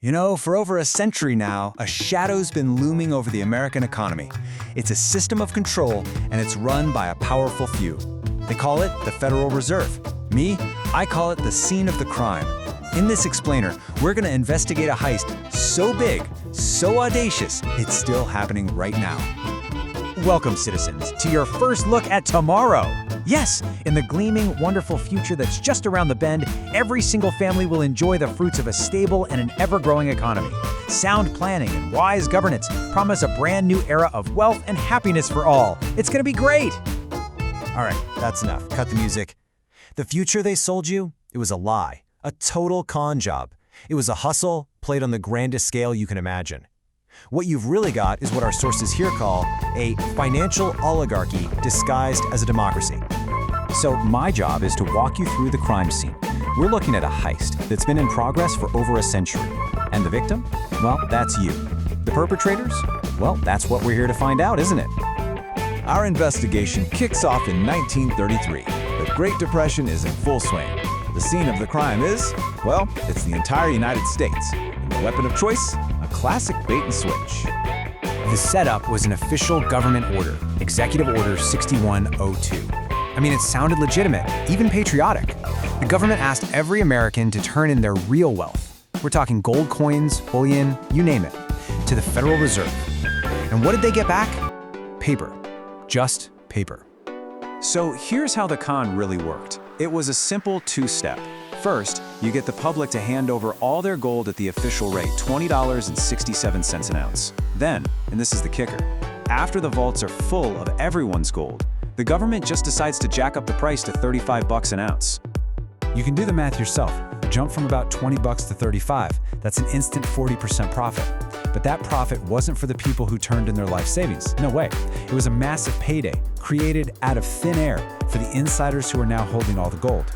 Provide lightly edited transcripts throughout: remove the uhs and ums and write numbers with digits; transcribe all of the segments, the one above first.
You know, for over a century now, a shadow's been looming over the American economy. It's a system of control, and it's run by a powerful few. They call it the Federal Reserve. Me, I call it the scene of the crime. In this explainer, we're going to investigate a heist so big, so audacious, it's still happening right now. Welcome, citizens, to your first look at tomorrow. Yes, in the gleaming, wonderful future that's just around the bend, every single family will enjoy the fruits of a stable and an ever-growing economy. Sound planning and wise governance promise a brand new era of wealth and happiness for all. It's gonna be great! All right, that's enough. Cut the music. The future they sold you, it was a lie, a total con job. It was a hustle played on the grandest scale you can imagine. What you've really got is what our sources here call a financial oligarchy disguised as a democracy. So my job is to walk you through the crime scene. We're looking at a heist that's been in progress for over a century. And the victim? Well, that's you. The perpetrators? Well, that's what we're here to find out, isn't it? Our investigation kicks off in 1933. The Great Depression is in full swing. The scene of the crime is, well, it's the entire United States. And the weapon of choice? A classic bait and switch. The setup was an official government order, Executive Order 6102. I mean, it sounded legitimate, even patriotic. The government asked every American to turn in their real wealth. We're talking gold coins, bullion, you name it, to the Federal Reserve. And what did they get back? Paper. Just paper. So here's how the con really worked. It was a simple two-step. First, you get the public to hand over all their gold at the official rate, $20.67 an ounce. Then, and this is the kicker, after the vaults are full of everyone's gold, the government just decides to jack up the price to $35 an ounce. You can do the math yourself. Jump from about $20 to $35. That's an instant 40% profit. But that profit wasn't for the people who turned in their life savings. No way. It was a massive payday, created out of thin air for the insiders who are now holding all the gold.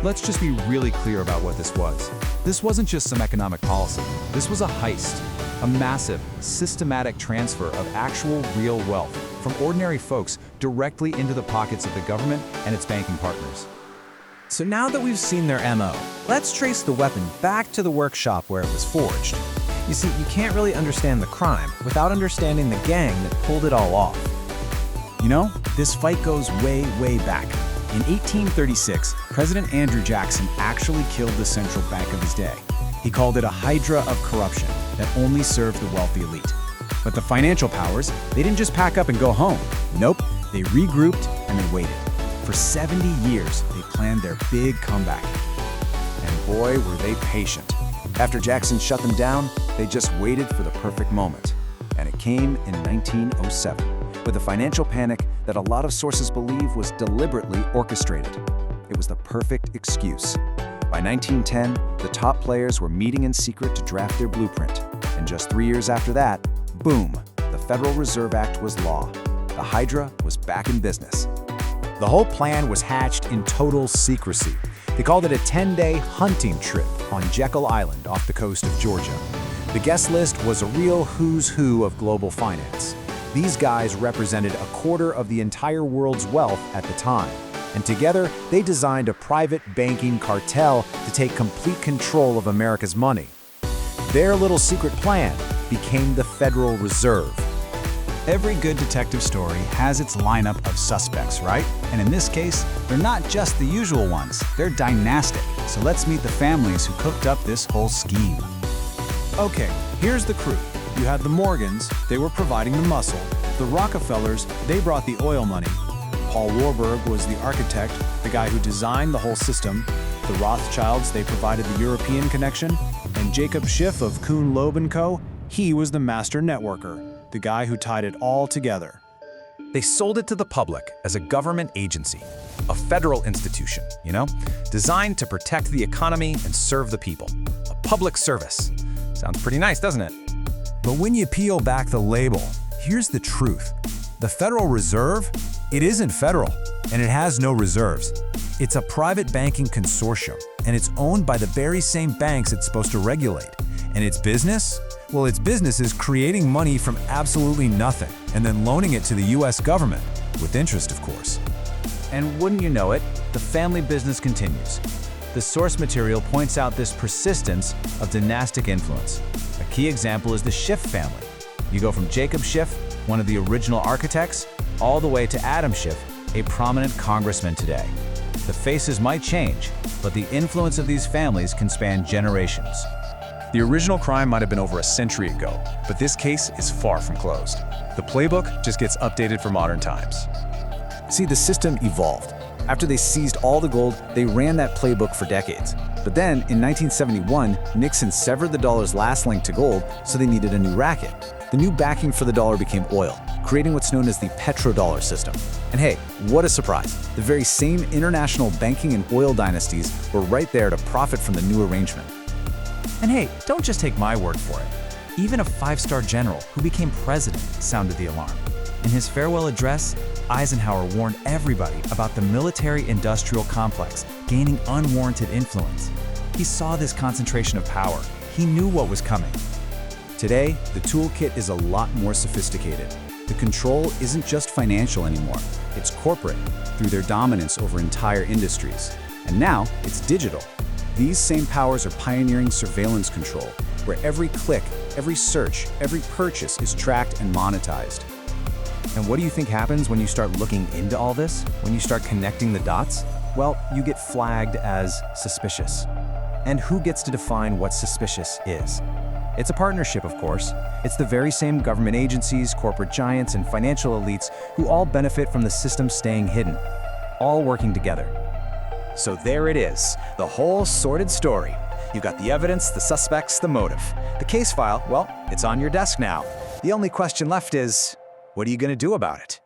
Let's just be really clear about what this was. This wasn't just some economic policy. This was a heist, a massive, systematic transfer of actual real wealth from ordinary folks directly into the pockets of the government and its banking partners. So now that we've seen their MO, let's trace the weapon back to the workshop where it was forged. You see, you can't really understand the crime without understanding the gang that pulled it all off. You know, this fight goes way, way back. In 1836, President Andrew Jackson actually killed the central bank of his day. He called it a hydra of corruption that only served the wealthy elite. But the financial powers, they didn't just pack up and go home. Nope, they regrouped and they waited. For 70 years, they planned their big comeback. And boy, were they patient. After Jackson shut them down, they just waited for the perfect moment. And it came in 1907, with a financial panic that a lot of sources believe was deliberately orchestrated. It was the perfect excuse. By 1910, the top players were meeting in secret to draft their blueprint. And just 3 years after that, boom, the Federal Reserve Act was law. The Hydra was back in business. The whole plan was hatched in total secrecy. They called it a 10-day hunting trip on Jekyll Island off the coast of Georgia. The guest list was a real who's who of global finance. These guys represented a quarter of the entire world's wealth at the time. And together, they designed a private banking cartel to take complete control of America's money. Their little secret plan became the Federal Reserve. Every good detective story has its lineup of suspects, right? And in this case, they're not just the usual ones, they're dynastic. So let's meet the families who cooked up this whole scheme. Okay, here's the crew. You had the Morgans, they were providing the muscle. The Rockefellers, they brought the oil money. Paul Warburg was the architect, the guy who designed the whole system. The Rothschilds, they provided the European connection. And Jacob Schiff of Kuhn Loeb & Co., he was the master networker, the guy who tied it all together. They sold it to the public as a government agency, a federal institution, designed to protect the economy and serve the people. A public service. Sounds pretty nice, doesn't it? But when you peel back the label, here's the truth. The Federal Reserve, it isn't federal, and it has no reserves. It's a private banking consortium, and it's owned by the very same banks it's supposed to regulate. And its business? Well, its business is creating money from absolutely nothing, and then loaning it to the US government, with interest, of course. And wouldn't you know it, the family business continues. the source material points out this persistence of dynastic influence. A key example is the Schiff family. You go from Jacob Schiff, one of the original architects, all the way to Adam Schiff, a prominent congressman today. The faces might change, but the influence of these families can span generations. The original crime might have been over a century ago, but this case is far from closed. The playbook just gets updated for modern times. See, the system evolved. After they seized all the gold, they ran that playbook for decades. But then, in 1971, Nixon severed the dollar's last link to gold, so they needed a new racket. The new backing for the dollar became oil, creating what's known as the petrodollar system. And hey, what a surprise! The very same international banking and oil dynasties were right there to profit from the new arrangement. And hey, don't just take my word for it. Even a five-star general who became president sounded the alarm. In his farewell address, Eisenhower warned everybody about the military-industrial complex gaining unwarranted influence. He saw this concentration of power. He knew what was coming. Today, the toolkit is a lot more sophisticated. The control isn't just financial anymore. It's corporate, through their dominance over entire industries. And now, it's digital. These same powers are pioneering surveillance control, where every click, every search, every purchase is tracked and monetized. And what do you think happens when you start looking into all this? When you start connecting the dots? Well, you get flagged as suspicious. And who gets to define what suspicious is? It's a partnership, of course. It's the very same government agencies, corporate giants, and financial elites who all benefit from the system staying hidden, all working together. So there it is, the whole sordid story. You've got the evidence, the suspects, the motive. The case file, well, it's on your desk now. The only question left is, what are you going to do about it?